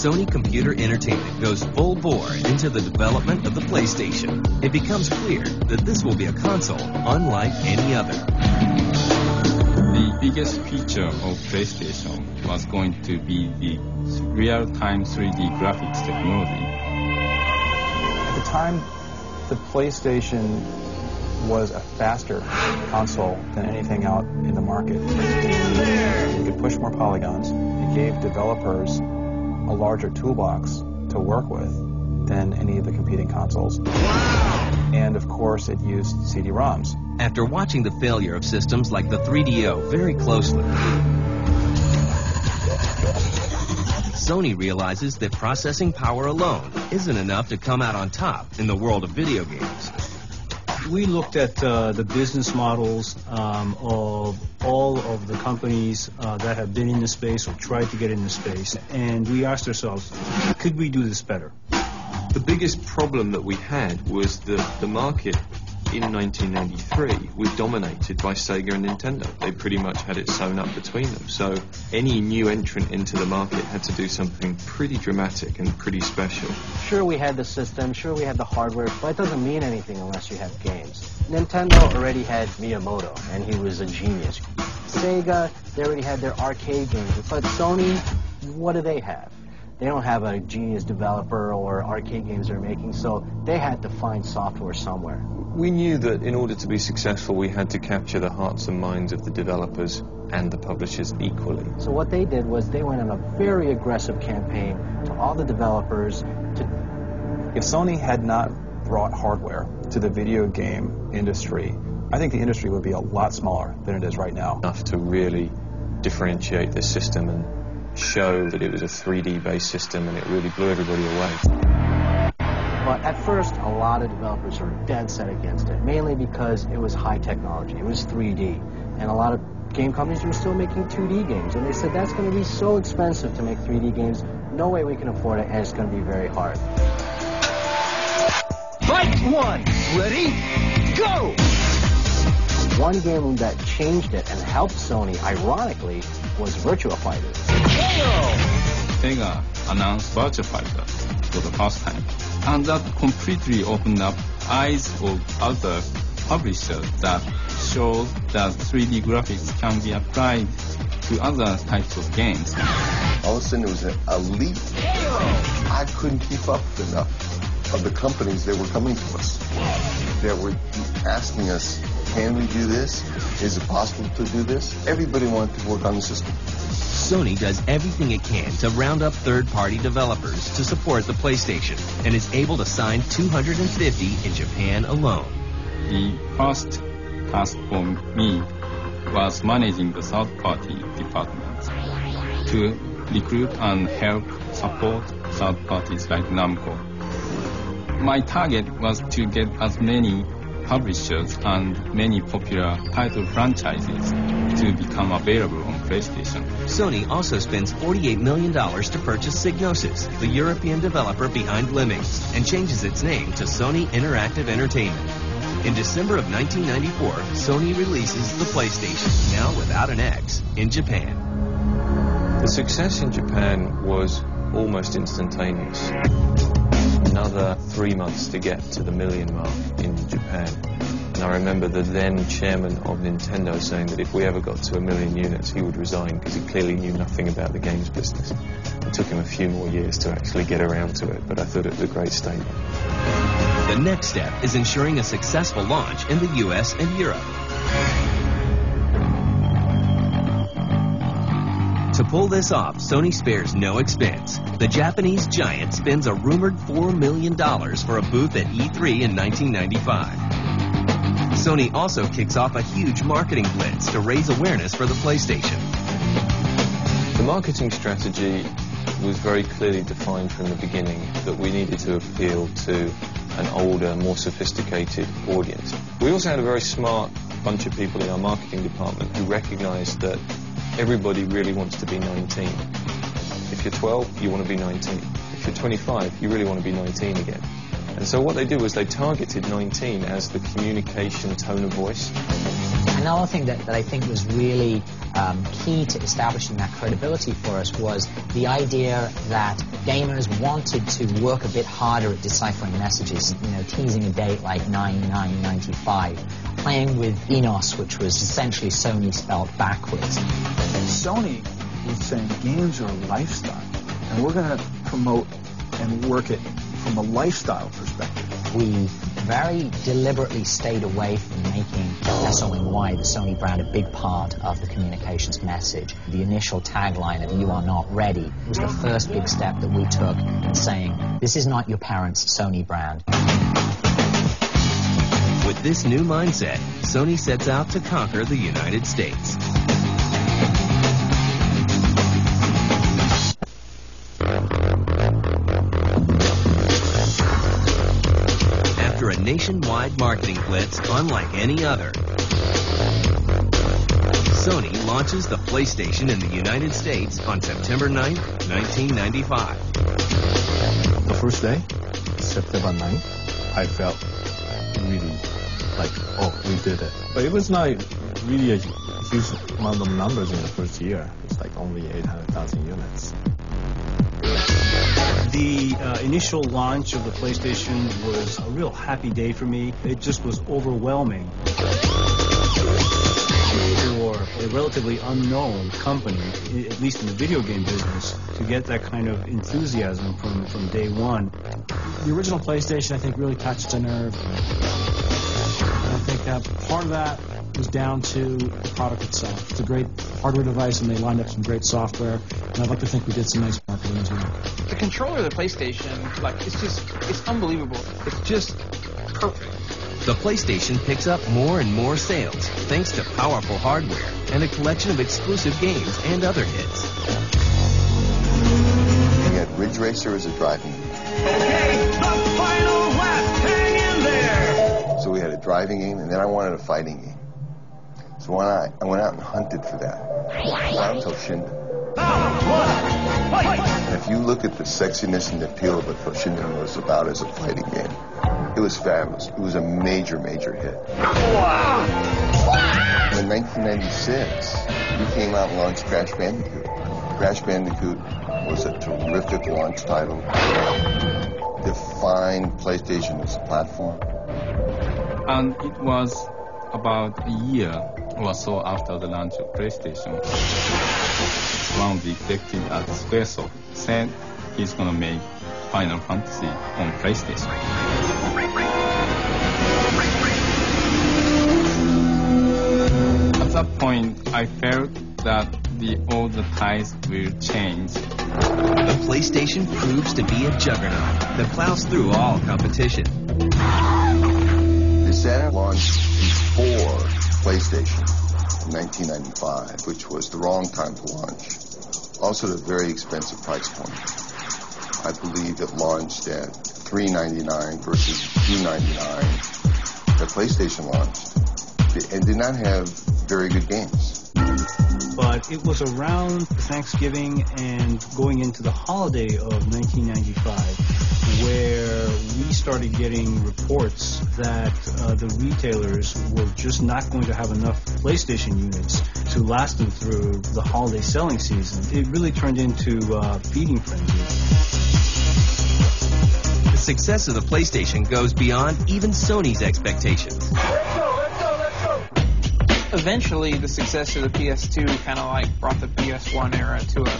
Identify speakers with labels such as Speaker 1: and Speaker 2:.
Speaker 1: Sony Computer Entertainment goes full bore into the development of the PlayStation, it becomes clear that this will be a console unlike any other.
Speaker 2: The biggest feature of PlayStation was going to be the real-time 3D graphics technology.
Speaker 3: At the time, the PlayStation was a faster console than anything out in the market. You could push more polygons. It gave developers a larger toolbox to work with than any of the competing consoles. And of course, it used CD-ROMs.
Speaker 1: After watching the failure of systems like the 3DO very closely, Sony realizes that processing power alone isn't enough to come out on top in the world of video games.
Speaker 4: We looked at the business models of all of the companies that have been in the space or tried to get in the space, and we asked ourselves, could we do this better?
Speaker 5: The biggest problem that we had was that the market in 1993 was dominated by Sega and Nintendo. They pretty much had it sewn up between them. So any new entrant into the market had to do something pretty dramatic and pretty special.
Speaker 6: Sure, we had the system, sure we had the hardware, but it doesn't mean anything unless you have games. Nintendo already had Miyamoto, and he was a genius. Sega, they already had their arcade games, but Sony, what do they have? They don't have a genius developer or arcade games they're making, so they had to find software somewhere.
Speaker 5: We knew that in order to be successful, we had to capture the hearts and minds of the developers and the publishers equally.
Speaker 6: So what they did was they went on a very aggressive campaign to all the developers to...
Speaker 3: If Sony had not brought hardware to the video game industry, I think the industry would be a lot smaller than it is right now.
Speaker 5: Enough to really differentiate the system and show that it was a 3D-based system, and it really blew everybody away.
Speaker 6: But at first, a lot of developers were dead set against it, mainly because it was high technology, it was 3D, and a lot of game companies were still making 2D games, and they said that's going to be so expensive to make 3D games, no way we can afford it, and it's going to be very hard.
Speaker 7: Fight one! Ready? Go!
Speaker 6: One game that changed it and helped Sony, ironically, was Virtua Fighter.
Speaker 2: Sega announced Virtua Fighter for the first time, and that completely opened up eyes of other publishers that showed that 3D graphics can be applied to other types of games.
Speaker 8: All of a sudden, it was a leap. I couldn't keep up enough of the companies that were coming to us. They were asking us, can we do this? Is it possible to do this? Everybody wanted to work on the system.
Speaker 1: Sony does everything it can to round up third-party developers to support the PlayStation and is able to sign 250 in Japan alone.
Speaker 2: The first task for me was managing the third-party departments to recruit and help support third parties like Namco. My target was to get as many publishers and many popular title franchises to become available on PlayStation.
Speaker 1: Sony also spends $48 million to purchase Psygnosis, the European developer behind Lemmings, and changes its name to Sony Interactive Entertainment. In December of 1994, Sony releases the PlayStation, now without an X, in Japan.
Speaker 5: The success in Japan was almost instantaneous. Another 3 months to get to the million mark in Japan. And I remember the then chairman of Nintendo saying that if we ever got to 1 million units, he would resign because he clearly knew nothing about the games business. It took him a few more years to actually get around to it, but I thought it was a great statement.
Speaker 1: The next step is ensuring a successful launch in the US and Europe. To pull this off, Sony spares no expense. The Japanese giant spends a rumored $4 million for a booth at E3 in 1995. Sony also kicks off a huge marketing blitz to raise awareness for the PlayStation.
Speaker 5: The marketing strategy was very clearly defined from the beginning that we needed to appeal to an older, more sophisticated audience. We also had a very smart bunch of people in our marketing department who recognized that everybody really wants to be 19. If you're 12, you want to be 19. If you're 25, you really want to be 19 again. And so what they did was they targeted 19 as the communication tone of voice.
Speaker 9: Another thing that I think was really key to establishing that credibility for us was the idea that gamers wanted to work a bit harder at deciphering messages, you know, teasing a date like 9/9/95, playing with Enos, which was essentially Sony spelled backwards.
Speaker 3: Sony was saying games are a lifestyle, and we're going to promote and work it from a lifestyle perspective.
Speaker 9: We very deliberately stayed away from making SONY, the Sony brand, a big part of the communications message. The initial tagline of "You are not ready" was the first big step that we took in saying, this is not your parents' Sony brand.
Speaker 1: With this new mindset, Sony sets out to conquer the United States. After a nationwide marketing blitz unlike any other, Sony launches the PlayStation in the United States on September 9th, 1995.
Speaker 3: The first day, September 9th, I felt really like, oh, we did it. But it was not really a huge amount of numbers in the first year. It's like only 800,000 units.
Speaker 4: The initial launch of the PlayStation was a real happy day for me. It just was overwhelming. For a relatively unknown company, at least in the video game business, to get that kind of enthusiasm from day one.
Speaker 10: The original PlayStation, I think, really touched a nerve. And I think part of that was down to the product itself. It's a great hardware device, and they lined up some great software. And I'd like to think we did some nice marketing as well.
Speaker 11: The controller of the PlayStation, it's unbelievable. It's just perfect.
Speaker 1: The PlayStation picks up more and more sales thanks to powerful hardware and a collection of exclusive games and other hits.
Speaker 8: We had Ridge Racer as a driving game.
Speaker 7: Okay, the final lap, hang in there!
Speaker 8: So we had a driving game, and then I wanted a fighting game. So I went out and hunted for that. Found Toshinden. And if you look at the sexiness and the appeal of what Toshinden was about as a fighting game, it was fabulous. It was a major, major hit. In 1996, we came out and launched Crash Bandicoot. Crash Bandicoot was a terrific launch title. Defined PlayStation as a platform.
Speaker 2: And it was about a year or so after the launch of PlayStation. One of the executives at Squaresoft said he's going to make Final Fantasy on PlayStation. At that point, I felt that all the tides will change.
Speaker 1: The PlayStation proves to be a juggernaut that plows through all competition.
Speaker 8: The Saturn launched before PlayStation in 1995, which was the wrong time to launch. Also at a very expensive price point. I believe it launched at $399 versus $299 that PlayStation launched, and did not have very good games.
Speaker 4: But it was around Thanksgiving and going into the holiday of 1995 where we started getting reports that the retailers were just not going to have enough PlayStation units to last them through the holiday selling season. It really turned into a feeding frenzy.
Speaker 1: The success of the PlayStation goes beyond even Sony's expectations.
Speaker 11: Eventually, the success of the PS2 kind of like brought the PS1 era to a